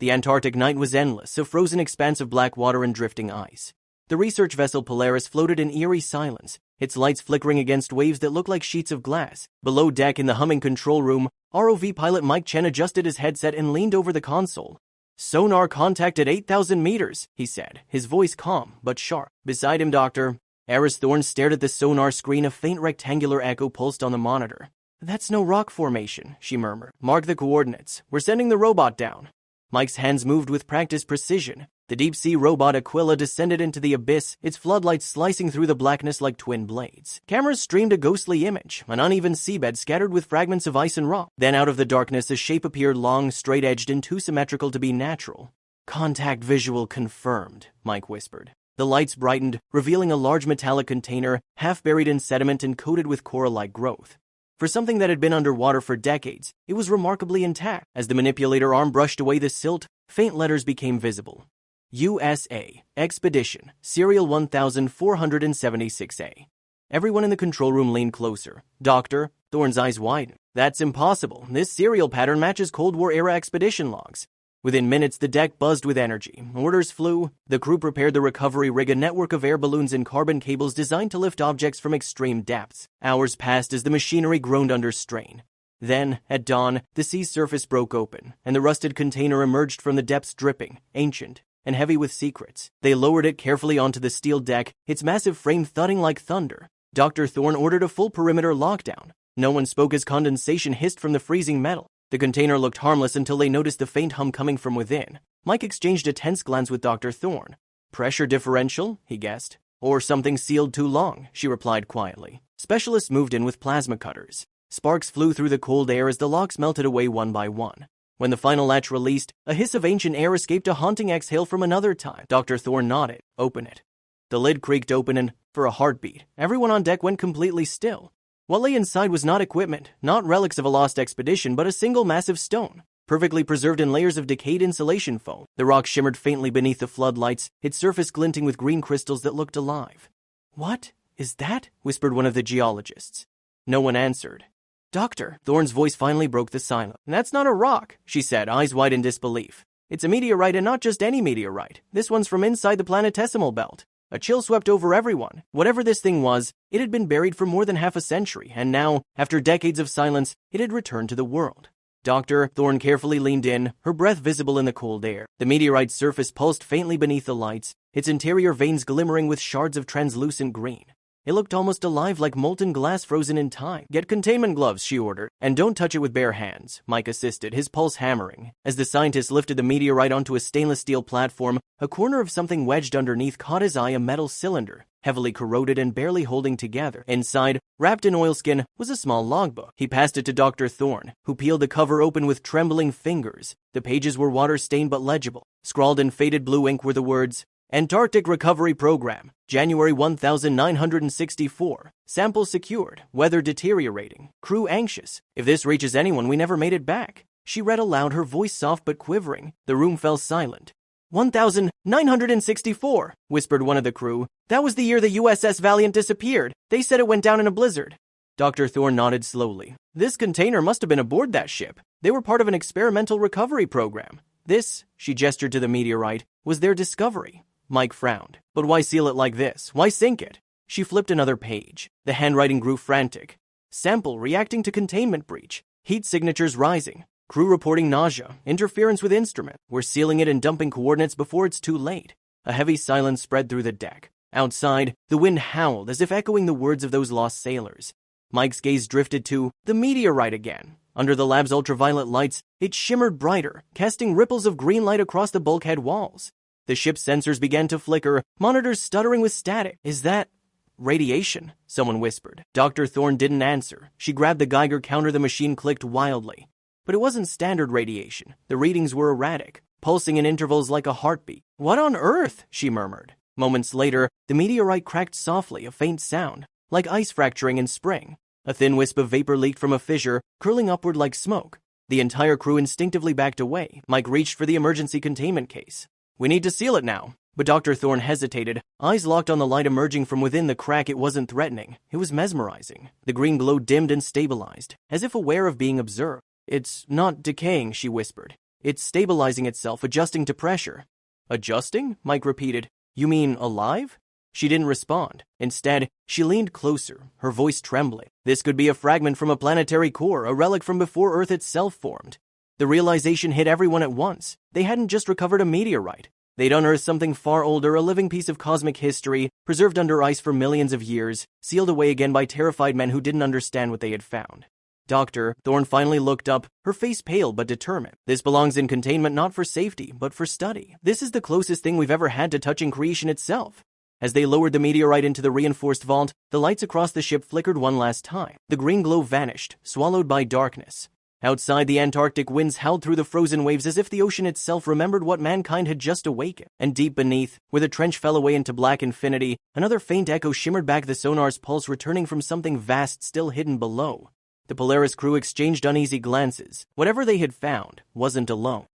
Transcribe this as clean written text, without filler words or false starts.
The Antarctic night was endless, a frozen expanse of black water and drifting ice. The research vessel Polaris floated in eerie silence, its lights flickering against waves that looked like sheets of glass. Below deck in the humming control room, ROV pilot Mike Chen adjusted his headset and leaned over the console. "Sonar contact at 8,000 meters, he said, his voice calm but sharp. Beside him, Dr. Eris Thorne stared at the sonar screen. A faint rectangular echo pulsed on the monitor. "That's no rock formation," she murmured. "Mark the coordinates. We're sending the robot down." Mike's hands moved with practiced precision. The deep-sea robot Aquila descended into the abyss, its floodlights slicing through the blackness like twin blades. Cameras streamed a ghostly image, an uneven seabed scattered with fragments of ice and rock. Then out of the darkness a shape appeared, long, straight-edged, and too symmetrical to be natural. "Contact visual confirmed," Mike whispered. The lights brightened, revealing a large metallic container, half buried in sediment and coated with coral-like growth. For something that had been underwater for decades, it was remarkably intact. As the manipulator arm brushed away the silt, faint letters became visible. USA, Expedition, Serial 1476A. Everyone in the control room leaned closer. Dr. Thorne's eyes widened. "That's impossible. This serial pattern matches Cold War-era expedition logs." Within minutes, the deck buzzed with energy. Orders flew. The crew prepared the recovery rig, a network of air balloons and carbon cables designed to lift objects from extreme depths. Hours passed as the machinery groaned under strain. Then, at dawn, the sea's surface broke open, and the rusted container emerged from the depths dripping, ancient, and heavy with secrets. They lowered it carefully onto the steel deck, its massive frame thudding like thunder. Dr. Thorne ordered a full perimeter lockdown. No one spoke as condensation hissed from the freezing metal. The container looked harmless until they noticed the faint hum coming from within. Mike exchanged a tense glance with Dr. Thorne. "Pressure differential?" he guessed. "Or something sealed too long," she replied quietly. Specialists moved in with plasma cutters. Sparks flew through the cold air as the locks melted away one by one. When the final latch released, a hiss of ancient air escaped, a haunting exhale from another time. Dr. Thorne nodded. "Open it." The lid creaked open and, for a heartbeat, everyone on deck went completely still. What lay inside was not equipment, not relics of a lost expedition, but a single massive stone, perfectly preserved in layers of decayed insulation foam. The rock shimmered faintly beneath the floodlights, its surface glinting with green crystals that looked alive. "What is that?" whispered one of the geologists. No one answered. "Doctor," Thorne's voice finally broke the silence. "That's not a rock," she said, eyes wide in disbelief. "It's a meteorite, and not just any meteorite. This one's from inside the planetesimal belt." A chill swept over everyone. Whatever this thing was, it had been buried for more than half a century, and now, after decades of silence, it had returned to the world. Dr. Thorne carefully leaned in, her breath visible in the cold air. The meteorite's surface pulsed faintly beneath the lights, its interior veins glimmering with shards of translucent green. It looked almost alive, like molten glass frozen in time. "Get containment gloves," she ordered. "And don't touch it with bare hands," Mike assisted, his pulse hammering. As the scientist lifted the meteorite onto a stainless steel platform, a corner of something wedged underneath caught his eye, a metal cylinder, heavily corroded and barely holding together. Inside, wrapped in oilskin, was a small logbook. He passed it to Dr. Thorne, who peeled the cover open with trembling fingers. The pages were water-stained but legible. Scrawled in faded blue ink were the words, "Antarctic Recovery Program, January 1964. Sample secured. Weather deteriorating. Crew anxious. If this reaches anyone, we never made it back." She read aloud, her voice soft but quivering. The room fell silent. 1964, whispered one of the crew. "That was the year the USS Valiant disappeared. They said it went down in a blizzard." Dr. Thorne nodded slowly. "This container must have been aboard that ship. They were part of an experimental recovery program. This," she gestured to the meteorite, "was their discovery." Mike frowned. "But why seal it like this? Why sink it?" She flipped another page. The handwriting grew frantic. "Sample reacting to containment breach. Heat signatures rising. Crew reporting nausea. Interference with instrument. We're sealing it and dumping coordinates before it's too late." A heavy silence spread through the deck. Outside, the wind howled as if echoing the words of those lost sailors. Mike's gaze drifted to the meteorite again. Under the lab's ultraviolet lights, it shimmered brighter, casting ripples of green light across the bulkhead walls. The ship's sensors began to flicker, monitors stuttering with static. "Is that radiation?" someone whispered. Dr. Thorne didn't answer. She grabbed the Geiger counter. The machine clicked wildly. But it wasn't standard radiation. The readings were erratic, pulsing in intervals like a heartbeat. "What on earth?" she murmured. Moments later, the meteorite cracked softly, a faint sound, like ice fracturing in spring. A thin wisp of vapor leaked from a fissure, curling upward like smoke. The entire crew instinctively backed away. Mike reached for the emergency containment case. "We need to seal it now." But Dr. Thorne hesitated, eyes locked on the light emerging from within the crack. It wasn't threatening. It was mesmerizing. The green glow dimmed and stabilized, as if aware of being observed. "It's not decaying," she whispered. It's stabilizing itself, adjusting to pressure. Adjusting? Mike repeated. You mean alive? She didn't respond. Instead, she leaned closer, her voice trembling. This could be a fragment from a planetary core, a relic from before Earth itself formed. The realization hit everyone at once. They hadn't just recovered a meteorite. They'd unearthed something far older, a living piece of cosmic history, preserved under ice for millions of years, sealed away again by terrified men who didn't understand what they had found. Doctor, Thorne finally looked up, her face pale but determined. This belongs in containment not for safety, but for study. This is the closest thing we've ever had to touching creation itself. As they lowered the meteorite into the reinforced vault, the lights across the ship flickered one last time. The green glow vanished, swallowed by darkness. Outside, the Antarctic winds howled through the frozen waves as if the ocean itself remembered what mankind had just awakened. And deep beneath, where the trench fell away into black infinity, another faint echo shimmered back, the sonar's pulse returning from something vast still hidden below. The Polaris crew exchanged uneasy glances. Whatever they had found wasn't alone.